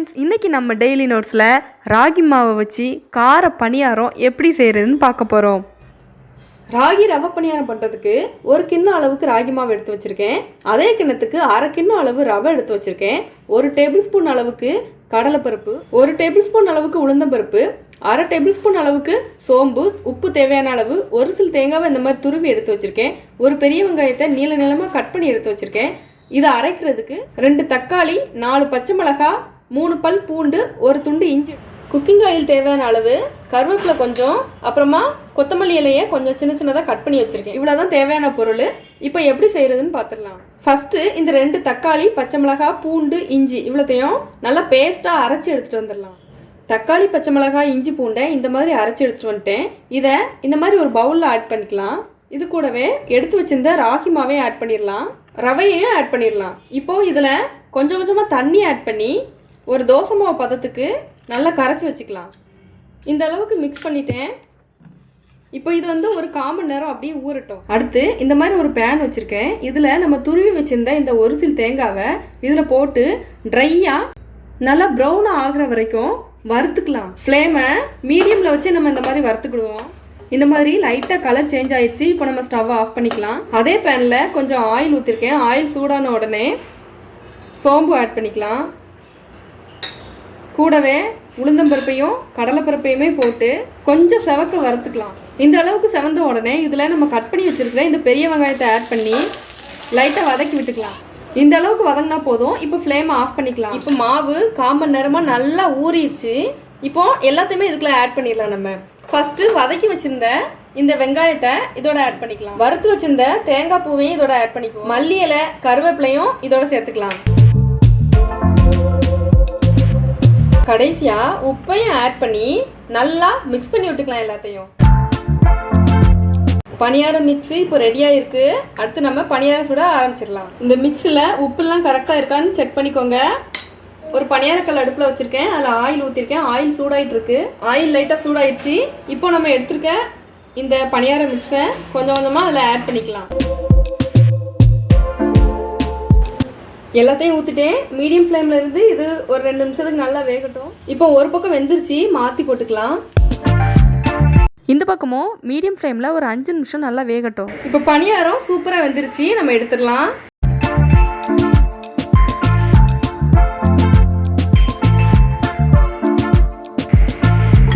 Friends, இன்றைக்கி நம்ம daily நோட்ஸில் ragi மாவை வச்சு கார பணியாரம் எப்படி செய்கிறதுன்னு பார்க்க போகிறோம். ராகி ரவை பணியாரம் பண்ணுறதுக்கு ஒரு கிண்ணம் அளவுக்கு ராகி மாவு எடுத்து வச்சுருக்கேன். அதே கிண்ணத்துக்கு அரை கிண்ணம் அளவு ரவை எடுத்து வச்சுருக்கேன். 1 டேபிள் ஸ்பூன் அளவுக்கு கடலைப்பருப்பு, 1 டேபிள் ஸ்பூன் அளவுக்கு உளுந்தம்பருப்பு, 1/2 டேபிள் ஸ்பூன் அளவுக்கு சோம்பு, உப்பு தேவையான அளவு, ஒரு சில தேங்காவை இந்த மாதிரி துருவி எடுத்து வச்சுருக்கேன். ஒரு பெரிய வெங்காயத்தை நீள நீளமாக கட் பண்ணி எடுத்து வச்சுருக்கேன். இதை அரைக்கிறதுக்கு 2 தக்காளி, 4 பச்சை மிளகாய், 3 பல் பூண்டு, ஒரு துண்டு இஞ்சி, குக்கிங் ஆயில் தேவையான அளவு, கருவேப்பிலை கொஞ்சம், அப்புறமா கொத்தமல்லி இலையை கொஞ்சம் சின்ன சின்னதாக கட் பண்ணி வச்சுருக்கேன். இவ்வளோதான் தேவையான பொருள். இப்போ எப்படி செய்கிறதுன்னு பார்த்துடலாம். ஃபஸ்ட்டு இந்த 2 தக்காளி, பச்சை மிளகாய், பூண்டு, இஞ்சி இவ்வளோத்தையும் நல்லா பேஸ்ட்டாக அரைச்சி எடுத்துகிட்டு வந்துடலாம். தக்காளி, பச்சை மிளகாய், இஞ்சி, பூண்டை இந்த மாதிரி அரைச்சி எடுத்துகிட்டு வந்துட்டேன். இதை இந்த மாதிரி ஒரு பவுலில் ஆட் பண்ணிக்கலாம். இது கூடவே எடுத்து வச்சிருந்த ராகி மாவையும் ஆட் பண்ணிடலாம், ரவையையும் ஆட் பண்ணிடலாம். இப்போது இதில் கொஞ்சம் கொஞ்சமாக தண்ணி ஆட் பண்ணி ஒரு தோசை மாவு பதத்துக்கு நல்லா கரைச்சி வச்சுக்கலாம். இந்த அளவுக்கு மிக்ஸ் பண்ணிட்டேன். இப்போ இது ஒரு 1/4 மணி நேரம் அப்படியே ஊறட்டும். அடுத்து இந்த மாதிரி ஒரு பேன் வச்சுருக்கேன். இதில் நம்ம துருவி வச்சுருந்த இந்த ஒரு சில தேங்காவை இதில் போட்டு ட்ரையாக நல்லா ப்ரௌனாக ஆகிற வரைக்கும் வறுத்துக்கலாம். ஃப்ளேமை மீடியமில் வச்சு நம்ம இந்த மாதிரி வறுத்துக்கிடுவோம். இந்த மாதிரி லைட்டாக கலர் சேஞ்ச் ஆயிடுச்சு. இப்போ நம்ம ஸ்டவ்வை ஆஃப் பண்ணிக்கலாம். அதே பேனில் கொஞ்சம் ஆயில் ஊற்றிருக்கேன். ஆயில் சூடான உடனே சோம்பு ஆட் பண்ணிக்கலாம். கூடவே உளுந்தம்பருப்பையும் கடலைப்பருப்பையுமே போட்டு கொஞ்சம் செவக்க வறுத்துக்கலாம். இந்த அளவுக்கு செவந்த உடனே இதில் நம்ம கட் பண்ணி வச்சுருக்கிற இந்த பெரிய வெங்காயத்தை ஆட் பண்ணி லைட்டாக வதக்கி விட்டுக்கலாம். இந்த அளவுக்கு வதங்கினா போதும். இப்போ ஃப்ளேமை ஆஃப் பண்ணிக்கலாம். இப்போ மாவு 1/4 மணி நேரமாக நல்லா ஊறிடுச்சு. இப்போ எல்லாத்தையுமே இதுக்குள்ளே ஆட் பண்ணிடலாம். நம்ம ஃபஸ்ட்டு வதக்கி வச்சுருந்த இந்த வெங்காயத்தை இதோட ஆட் பண்ணிக்கலாம். வறுத்து வச்சுருந்த தேங்காய் பூவையும் இதோட ஆட் பண்ணிக்குவோம். மல்லி இலை, கருவேப்பிலையும் இதோட சேர்த்துக்கலாம். கடைசியாக உப்பையும் ஆட் பண்ணி நல்லா மிக்ஸ் பண்ணி விட்டுக்கலாம் எல்லாத்தையும். பனியாரம் மிக்ஸு இப்போ ரெடியாக இருக்குது. அடுத்து நம்ம பனியாரம் சுட ஆரம்பிச்சிடலாம். இந்த மிக்ஸில் உப்புலாம் கரெக்டாக இருக்கான்னு செக் பண்ணிக்கோங்க. ஒரு பனியாரக்கல் அடுப்பில் வச்சுருக்கேன். அதில் ஆயில் ஊற்றிருக்கேன். ஆயில் சூடாகிட்டு இருக்கு. ஆயில் லைட்டாக சூடாயிடுச்சு. இப்போ நம்ம எடுத்துருக்க இந்த பனியார மிக்ஸை கொஞ்சம் கொஞ்சமாக அதில் ஆட் பண்ணிக்கலாம். எல்லாத்தையும் ஊற்றிட்டேன். மீடியம் ஃப்ளேமில் இருந்து இது ஒரு 2 நிமிஷத்துக்கு நல்லா வேகட்டும். இப்போ ஒரு பக்கம் வெந்துருச்சு, மாற்றி போட்டுக்கலாம். இந்த பக்கமும் மீடியம் ஃப்ளேமில் ஒரு 5 நிமிஷம் நல்லா வேகட்டும். இப்போ பனியாரம் சூப்பராக வெந்துருச்சு, நம்ம எடுத்துடலாம்.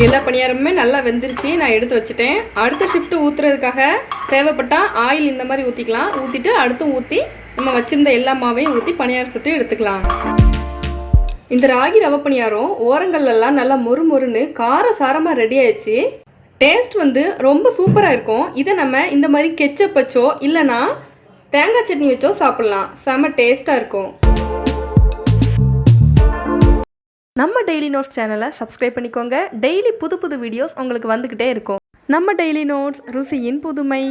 எல்லா பனியாரமுமே நல்லா வெந்துருச்சு, நான் எடுத்து வச்சுட்டேன். அடுத்த ஷிஃப்ட்டு ஊற்றுறதுக்காக தேவைப்பட்டால் ஆயில் இந்த மாதிரி ஊற்றிக்கலாம். ஊற்றிட்டு அடுத்து ஊற்றி நம்ம வச்சுருந்த எல்லா மாவையும் ஊற்றி பனியாரம் சுட்டு எடுத்துக்கலாம். இந்த ராகி ரவை பனியாரம் ஓரங்கள்லாம் நல்லா மொறுமொறுன்னு காரசாரமாக ரெடி ஆயிடுச்சு. டேஸ்ட் ரொம்ப சூப்பராக இருக்கும். இதை நம்ம இந்த மாதிரி கெச்சப் வச்சோ இல்லைனா தேங்காய் சட்னி வச்சோ சாப்பிட்லாம். செம்ம டேஸ்ட்டாக இருக்கும். நம்ம டெய்லி நோட்ஸ் சேனலை சப்ஸ்கிரைப் பண்ணிக்கோங்க. டெய்லி புது புது வீடியோஸ் உங்களுக்கு வந்துக்கிட்டே இருக்கும். நம்ம டெய்லி நோட்ஸ், ருசியின் புதுமை.